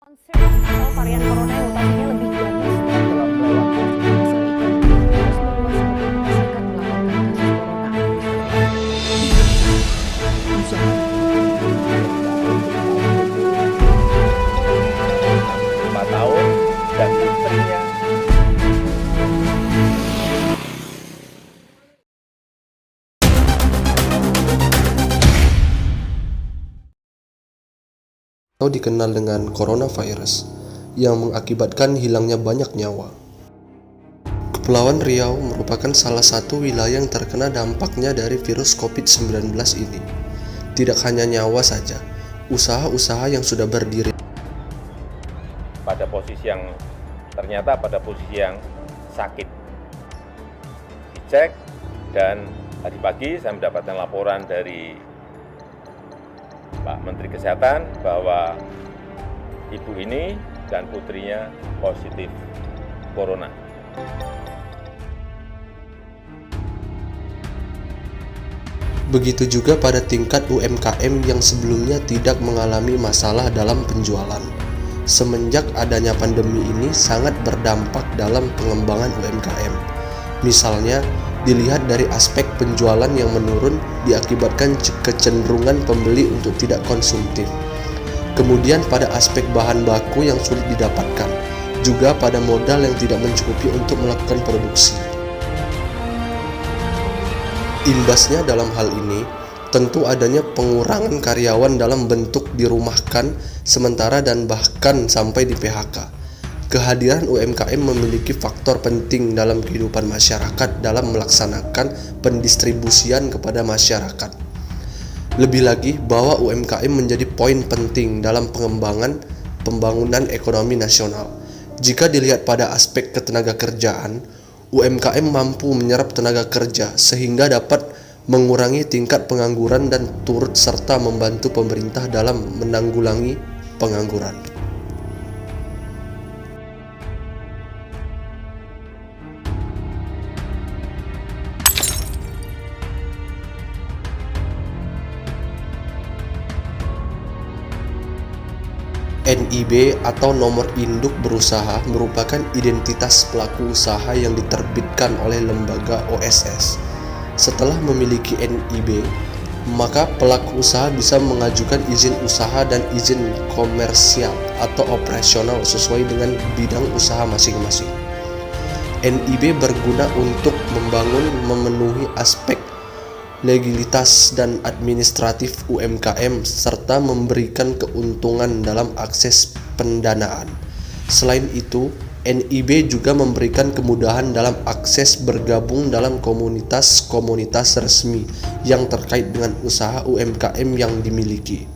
Concern atau varian corona yang mutasinya lebih dinamis telah melewati fase ikan terus meluas ke Amerika Serikat melaporkan kasus corona. Usaha 4 tahun dan istrinya atau dikenal dengan coronavirus yang mengakibatkan hilangnya banyak nyawa. Kepulauan Riau merupakan salah satu wilayah yang terkena dampaknya dari virus COVID-19 ini. Tidak hanya nyawa saja, usaha-usaha yang sudah berdiri pada posisi yang ternyata pada posisi yang sakit. Dicek dan tadi pagi saya mendapatkan laporan dari Pak Menteri Kesehatan bahwa ibu ini dan putrinya positif corona. Begitu juga pada tingkat UMKM yang sebelumnya tidak mengalami masalah dalam penjualan. Semenjak adanya pandemi ini sangat berdampak dalam pengembangan UMKM. Misalnya, dilihat dari aspek penjualan yang menurun diakibatkan kecenderungan pembeli untuk tidak konsumtif. Kemudian pada aspek bahan baku yang sulit didapatkan, juga pada modal yang tidak mencukupi untuk melakukan produksi. Imbasnya dalam hal ini, tentu adanya pengurangan karyawan dalam bentuk dirumahkan sementara dan bahkan sampai di PHK. Kehadiran UMKM memiliki faktor penting dalam kehidupan masyarakat dalam melaksanakan pendistribusian kepada masyarakat. Lebih lagi bahwa UMKM menjadi poin penting dalam pengembangan pembangunan ekonomi nasional. Jika dilihat pada aspek ketenagakerjaan, UMKM mampu menyerap tenaga kerja sehingga dapat mengurangi tingkat pengangguran dan turut serta membantu pemerintah dalam menanggulangi pengangguran. NIB atau nomor induk berusaha merupakan identitas pelaku usaha yang diterbitkan oleh lembaga OSS. Setelah memiliki NIB, maka pelaku usaha bisa mengajukan izin usaha dan izin komersial atau operasional sesuai dengan bidang usaha masing-masing. NIB berguna untuk memenuhi aspek legalitas dan administratif UMKM serta memberikan keuntungan dalam akses pendanaan. Selain itu, NIB juga memberikan kemudahan dalam akses bergabung dalam komunitas-komunitas resmi yang terkait dengan usaha UMKM yang dimiliki.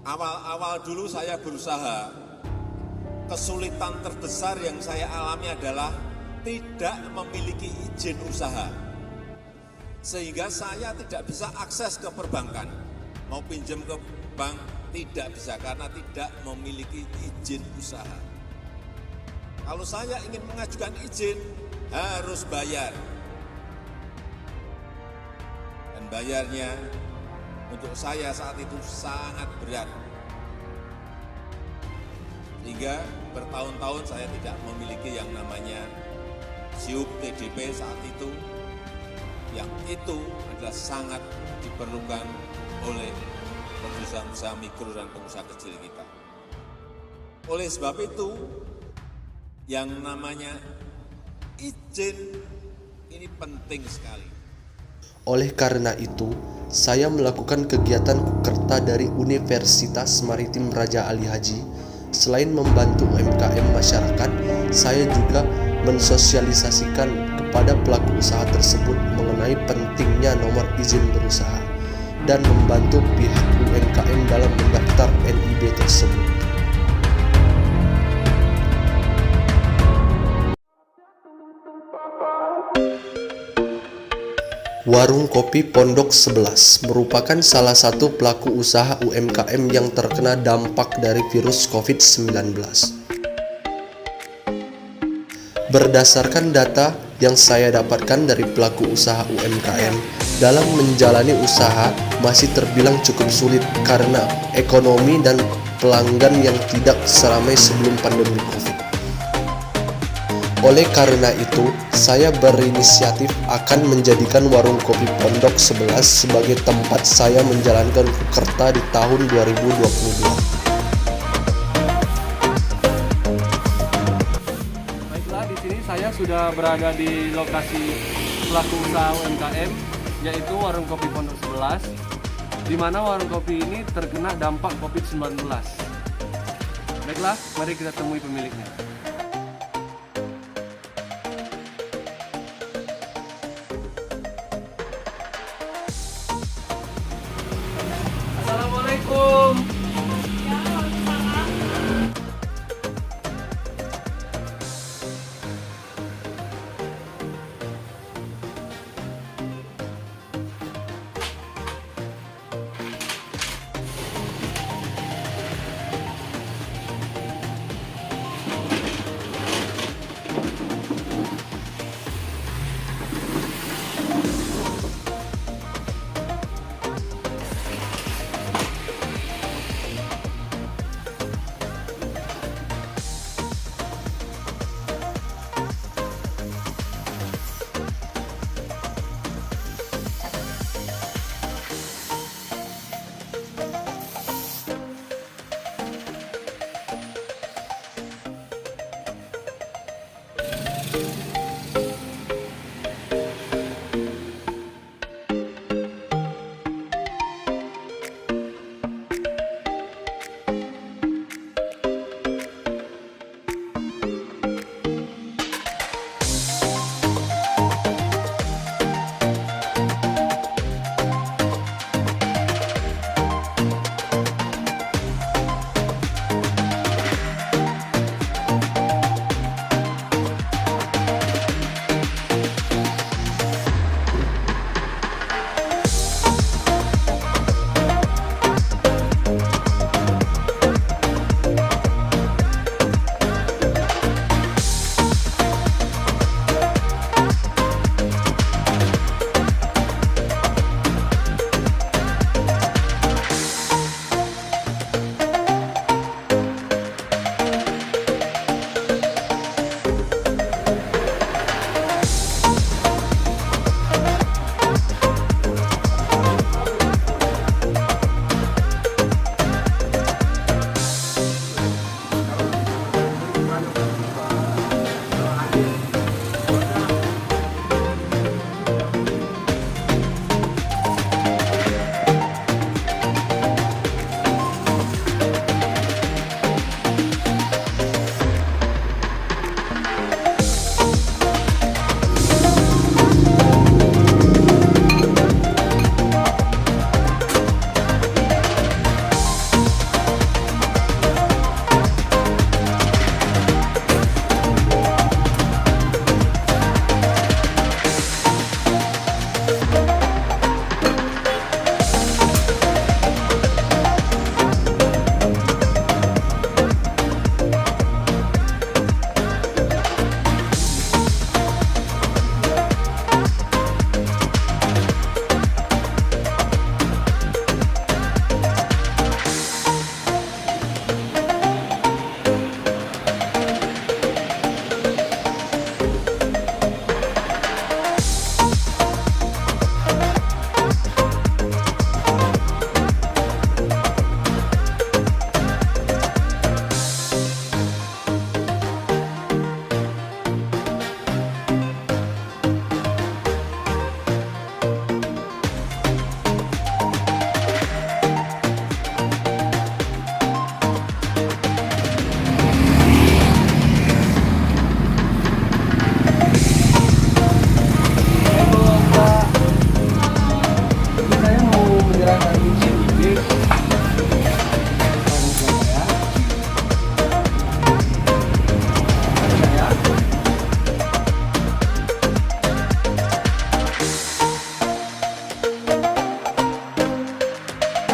Awal-awal dulu saya berusaha, kesulitan terbesar yang saya alami adalah tidak memiliki izin usaha. Sehingga saya tidak bisa akses ke perbankan. Mau pinjam ke bank, tidak bisa karena tidak memiliki izin usaha. Kalau saya ingin mengajukan izin, harus bayar. Dan bayarnya untuk saya saat itu sangat berat. Sehingga bertahun-tahun saya tidak memiliki yang namanya SIUP TDP saat itu, yang itu adalah sangat diperlukan oleh pengusaha-pengusaha mikro dan pengusaha kecil kita. Oleh sebab itu, yang namanya izin ini penting sekali. Oleh karena itu, saya melakukan kegiatan Kukerta dari Universitas Maritim Raja Ali Haji. Selain membantu UMKM masyarakat, saya juga mensosialisasikan kepada pelaku usaha tersebut mengenai pentingnya nomor izin berusaha dan membantu pihak UMKM dalam mendaftar NIB tersebut. Warung Kopi Pondok 11 merupakan salah satu pelaku usaha UMKM yang terkena dampak dari virus COVID-19. Berdasarkan data yang saya dapatkan dari pelaku usaha UMKM dalam menjalani usaha masih terbilang cukup sulit karena ekonomi dan pelanggan yang tidak seramai sebelum pandemi COVID. Oleh karena itu, saya berinisiatif akan menjadikan warung kopi Pondok 11 sebagai tempat saya menjalankan Rukerta di tahun 2022. Baiklah, di sini saya sudah berada di lokasi pelaku usaha UMKM, yaitu warung kopi Pondok 11, di mana warung kopi ini terkena dampak COVID-19. Baiklah, mari kita temui pemiliknya. Assalamualaikum.